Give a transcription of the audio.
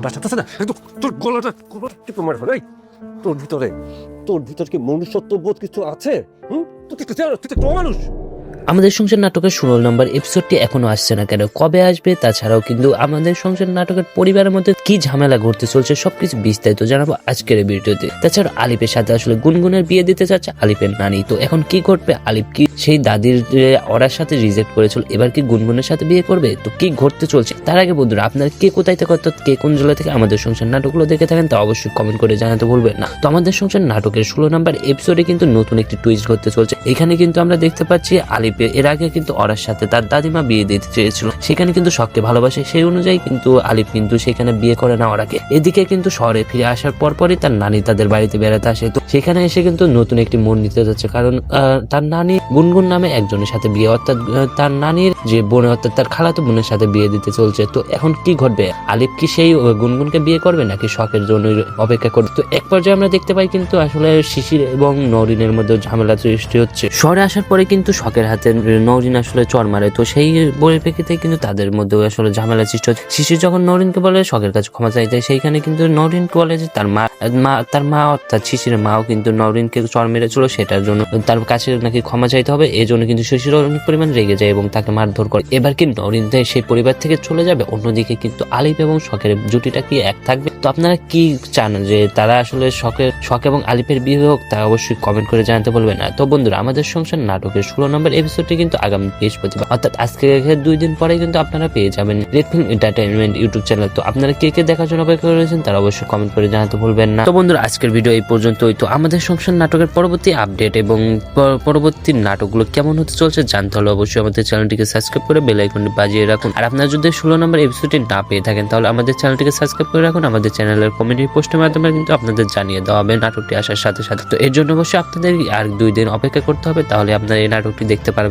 বাঁচাতেছে না, তোর গলাটা টিপে মার ফেলে। তোর ভিতর কি মনুষ্যত্ব বোধ কিছু আছে? তুই কি মানুষ? আমাদের সংসার নাটকের 16 নম্বর এপিসোডটি এখনো আসছে না কেন, কবে আসবে? তাছাড়াও কিন্তু আমাদের সংসার নাটকের পরিবারের মধ্যে কি ঝামেলা ঘটতে চলছে সবকিছু বিস্তারিত জানাবো আজকের এই ভিডিওতে। তাছাড়া আলিপের সাথে আসলে গুনগুনের বিয়ে দিতে চাচ্ছে আলিপের নানি, তো এখন কি ঘটবে? আলিপ কি সেই দাদির ওরার সাথে রিজেক্ট করেছিল, এবার কি গুনগুনের সাথে বিয়ে করবে? তো কি ঘটতে চলছে? তার আগে বন্ধুরা, আপনারা কে কোথায় থেকে অর্থাৎ কে কোন জেলা থেকে আমাদের সংসার নাটকগুলো দেখে থাকেন তা অবশ্যই কমেন্ট করে জানাতে ভুলবেন না। তো আমাদের সংসার নাটকের 16 নম্বর এপিসোডে কিন্তু নতুন একটি টুইস্ট ঘটতে চলছে। এখানে কিন্তু আমরা দেখতে পাচ্ছি আলিপের এর আগে কিন্তু ওরার সাথে তার দাদিমা বিয়ে দিতে চেয়েছিল, সেখানে কিন্তু শখকে ভালোবাসে, সেই অনুযায়ী কিন্তু আলিপ কিন্তু সেখানে বিয়ে করে না ওরাকে। এদিকে কিন্তু শহরে ফিরে আসার পরপরই তার নানি তাদের বাড়িতে বেড়াতে আসে, তো সেখানে এসে কিন্তু নতুন একটি মন নিতে যাচ্ছে, কারণ তার নানি গুনগুন নামে একজনের সাথে বিয়ে, অর্থাৎ তার নানির যে বোন অর্থাৎ তার খালাতো বোনের সাথে বিয়ে দিতে চলছে। তো এখন কি ঘটবে? আলিপ কি সেই গুনগুনকে বিয়ে করবে নাকি শখের জন্য অপেক্ষা করবে? তো এক পর্যায়ে আমরা দেখতে পাই কিন্তু আসলে শিশির এবং নরিনের মধ্যে ঝামেলা সৃষ্টি হচ্ছে। শহরে আসার পরে কিন্তু শখের হাতে নরিন আসলে চর মারে, তো সেই পরিপ্রেক্ষিতে কিন্তু তাদের মধ্যে আসলে ঝামেলা সৃষ্টি হচ্ছে। শিশির যখন নরিনকে বলে শখের কাছে ক্ষমা চাইতে, সেইখানে কিন্তু নরিন বলে যে তার মা অর্থাৎ শিশিরের মাও কিন্তু নরিনকে চর মেরেছিল, সেটার জন্য তার কাছে নাকি ক্ষমা চাইতে হবে। এই জন্য কিন্তু শিশির অনেক পরিমাণ রেগে যায় এবং তাকে মারধর করে। এবার কি নরিন সেই পরিবার থেকে চলে যাবে? অন্যদিকে কিন্তু আলিপ এবং শখের জুটিটা কি এক থাকবে? তো আপনারা কি চান যে তারা আসলে শখ এবং আলিপের বিয়ে হোক? তা অবশ্যই কমেন্ট করে জানাতে বলবেন না। তো বন্ধুরা, আমাদের সংসার নাটকের 16 নম্বর এপিসোডটি কিন্তু আগামী বৃহস্পতিবার অর্থাৎ আজকে 2 দিন পরে কিন্তু আপনারা পেয়ে যাবেন red film entertainment YouTube channel. তো আপনারা কে কে দেখার জন্য অপেক্ষা করেছেন তারা অবশ্যই কমেন্ট করে জানাতে ভুলবেন না। তো বন্ধুরা, আজকের ভিডিও এই পর্যন্তই। তো আমাদের সংসার নাটকের পরবর্তী আপডেট এবং পরবর্তী নাটকগুলো কেমন হতে চলছে জানতে হলে অবশ্যই আমাদের চ্যানেলটিকে সাবস্ক্রাইব করে বেল আইকনটি বাজিয়ে রাখুন। আর আপনারা যদি 16 নম্বর এপিসোডটি না পেয়ে থাকেন তাহলে আমাদের চ্যানেলটিকে সাবস্ক্রাইব করে রাখুন। আমাদের চ্যানেলের কমেন্টি পোস্টের মাধ্যমে কিন্তু আপনাদের জানিয়ে দেওয়া হবে নাটকটি আসার সাথে সাথে। তো এর জন্য অবশ্যই আপনাদের আর 2 দিন অপেক্ষা করতে হবে, তাহলে আপনারা এই নাটকটি দেখতে পারবেন।